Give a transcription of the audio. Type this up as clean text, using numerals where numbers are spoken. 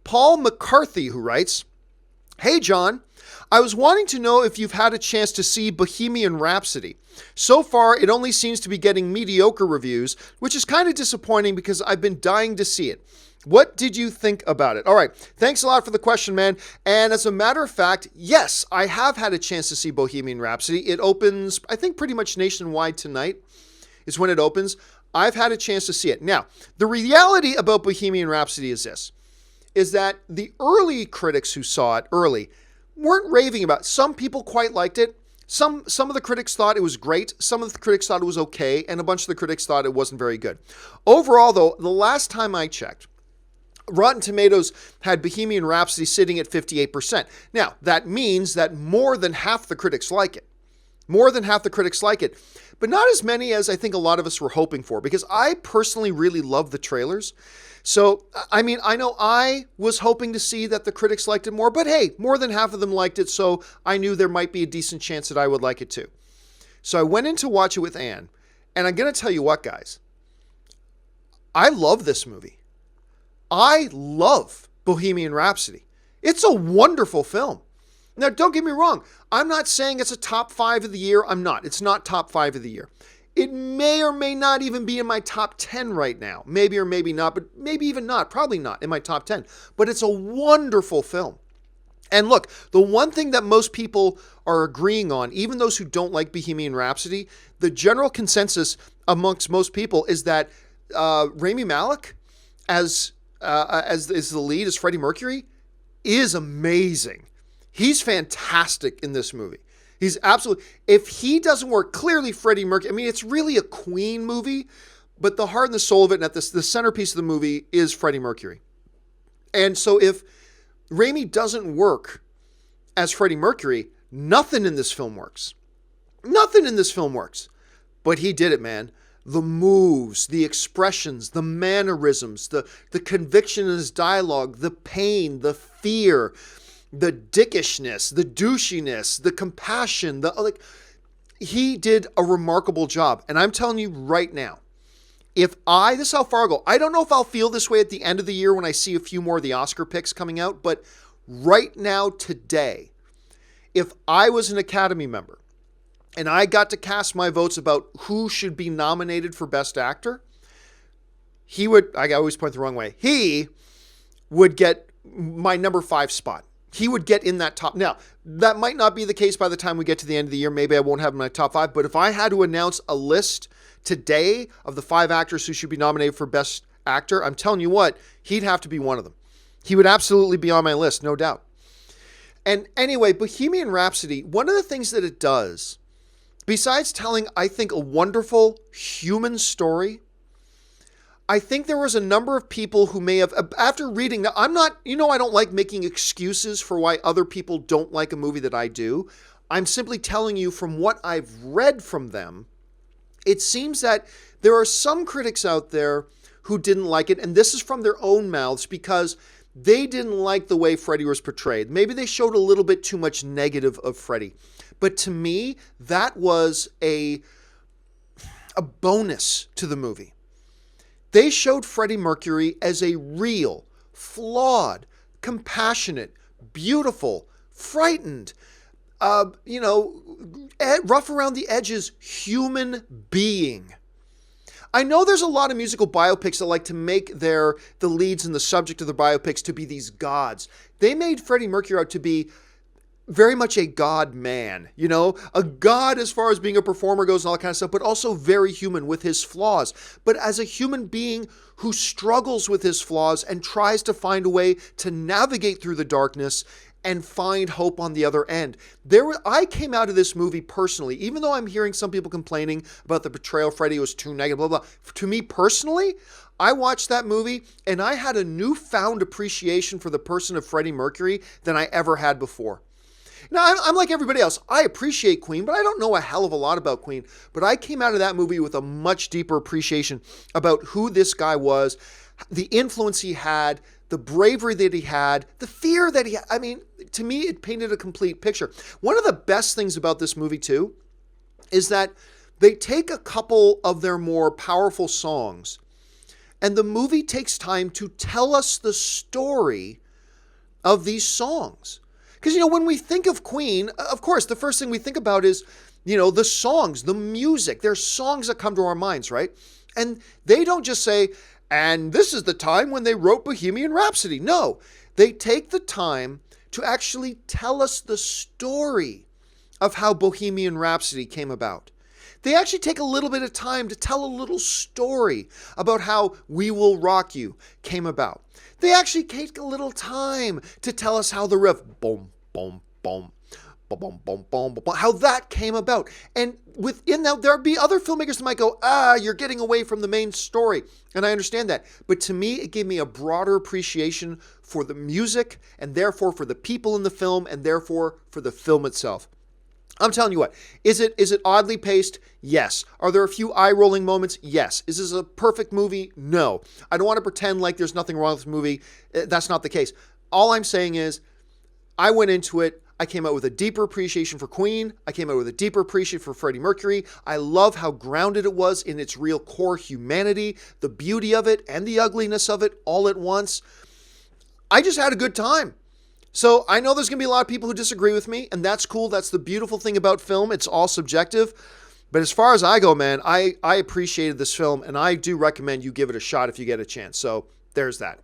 Paul McCarthy, who writes, "Hey John, I was wanting to know if you've had a chance to see Bohemian Rhapsody. So far, it only seems to be getting mediocre reviews, which is kind of disappointing because I've been dying to see it. What did you think about it?" All right, thanks a lot for the question, man. And as a matter of fact, yes, I have had a chance to see Bohemian Rhapsody. It opens, I think, pretty much nationwide tonight is when it opens. I've had a chance to see it. Now, the reality about Bohemian Rhapsody is this, is that the early critics who saw it early weren't raving about it. Some people quite liked it. Some of the critics thought it was great. Some of the critics thought it was okay. And a bunch of the critics thought it wasn't very good. Overall, though, the last time I checked, Rotten Tomatoes had Bohemian Rhapsody sitting at 58%. Now, that means that more than half the critics like it. More than half the critics like it. But not as many as I think a lot of us were hoping for, because I personally really love the trailers. So, I mean, I know I was hoping to see that the critics liked it more, but hey, more than half of them liked it, so I knew there might be a decent chance that I would like it too. So I went in to watch it with Anne, and I'm going to tell you what, guys. I love this movie. I love Bohemian Rhapsody. It's a wonderful film. Now, don't get me wrong. I'm not saying it's a top 5 of the year. I'm not. It's not top 5 of the year. It may or may not even be in my top 10 right now. Maybe or maybe not, but maybe even not. Probably not in my top 10. But it's a wonderful film. And look, the one thing that most people are agreeing on, even those who don't like Bohemian Rhapsody, the general consensus amongst most people is that Rami Malek as is the lead, as Freddie Mercury, is amazing. He's fantastic in this movie. He's absolutely, if he doesn't work, clearly Freddie Mercury, I mean, it's really a Queen movie, but the heart and the soul of it, and at the centerpiece of the movie is Freddie Mercury. And so if Rami doesn't work as Freddie Mercury, nothing in this film works. Nothing in this film works. But he did it, man. The moves, the expressions, the mannerisms, the conviction in his dialogue, the pain, the fear, the dickishness, the douchiness, the compassion, he did a remarkable job. And I'm telling you right now, this is how far I'll go. I don't know if I'll feel this way at the end of the year when I see a few more of the Oscar picks coming out, but right now, today, if I was an Academy member and I got to cast my votes about who should be nominated for Best Actor, I always point the wrong way, he would get my number 5 spot. He would get in that top. Now, that might not be the case by the time we get to the end of the year. Maybe I won't have him in my top 5. But if I had to announce a list today of the 5 actors who should be nominated for Best Actor, I'm telling you what, he'd have to be one of them. He would absolutely be on my list, no doubt. And anyway, Bohemian Rhapsody, one of the things that it does, besides telling, I think, a wonderful human story, I think there was a number of people who may have, after reading, now I'm not, I don't like making excuses for why other people don't like a movie that I do. I'm simply telling you from what I've read from them, it seems that there are some critics out there who didn't like it, and this is from their own mouths because they didn't like the way Freddie was portrayed. Maybe they showed a little bit too much negative of Freddie. But to me, that was a bonus to the movie. They showed Freddie Mercury as a real, flawed, compassionate, beautiful, frightened, rough around the edges human being. I know there's a lot of musical biopics that like to make the leads and the subject of the biopics to be these gods. They made Freddie Mercury out to be very much a god man, a god as far as being a performer goes and all that kind of stuff, but also very human with his flaws. But as a human being who struggles with his flaws and tries to find a way to navigate through the darkness and find hope on the other end. I came out of this movie personally, even though I'm hearing some people complaining about the portrayal of Freddie was too negative, blah, blah. To me personally, I watched that movie and I had a newfound appreciation for the person of Freddie Mercury than I ever had before. Now, I'm like everybody else. I appreciate Queen, but I don't know a hell of a lot about Queen. But I came out of that movie with a much deeper appreciation about who this guy was, the influence he had, the bravery that he had, the fear that he had. I mean, to me, it painted a complete picture. One of the best things about this movie, too, is that they take a couple of their more powerful songs And the movie takes time to tell us the story of these songs. Because, when we think of Queen, of course, the first thing we think about is, the songs, the music. There's songs that come to our minds, right? And they don't just say, and this is the time when they wrote Bohemian Rhapsody. No, they take the time to actually tell us the story of how Bohemian Rhapsody came about. They actually take a little bit of time to tell a little story about how We Will Rock You came about. They actually take a little time to tell us how the riff, boom, boom, boom, boom, boom, boom, boom, boom, how that came about. And within that, there'll be other filmmakers that might go, you're getting away from the main story. And I understand that. But to me, it gave me a broader appreciation for the music, and therefore for the people in the film, and therefore for the film itself. I'm telling you what, is it oddly paced? Yes. Are there a few eye-rolling moments? Yes. Is this a perfect movie? No. I don't want to pretend like there's nothing wrong with this movie. That's not the case. All I'm saying is, I went into it, I came out with a deeper appreciation for Queen. I came out with a deeper appreciation for Freddie Mercury. I love how grounded it was in its real core humanity, the beauty of it and the ugliness of it all at once. I just had a good time. So I know there's going to be a lot of people who disagree with me, and that's cool. That's the beautiful thing about film. It's all subjective. But as far as I go, man, I appreciated this film, and I do recommend you give it a shot if you get a chance. So there's that.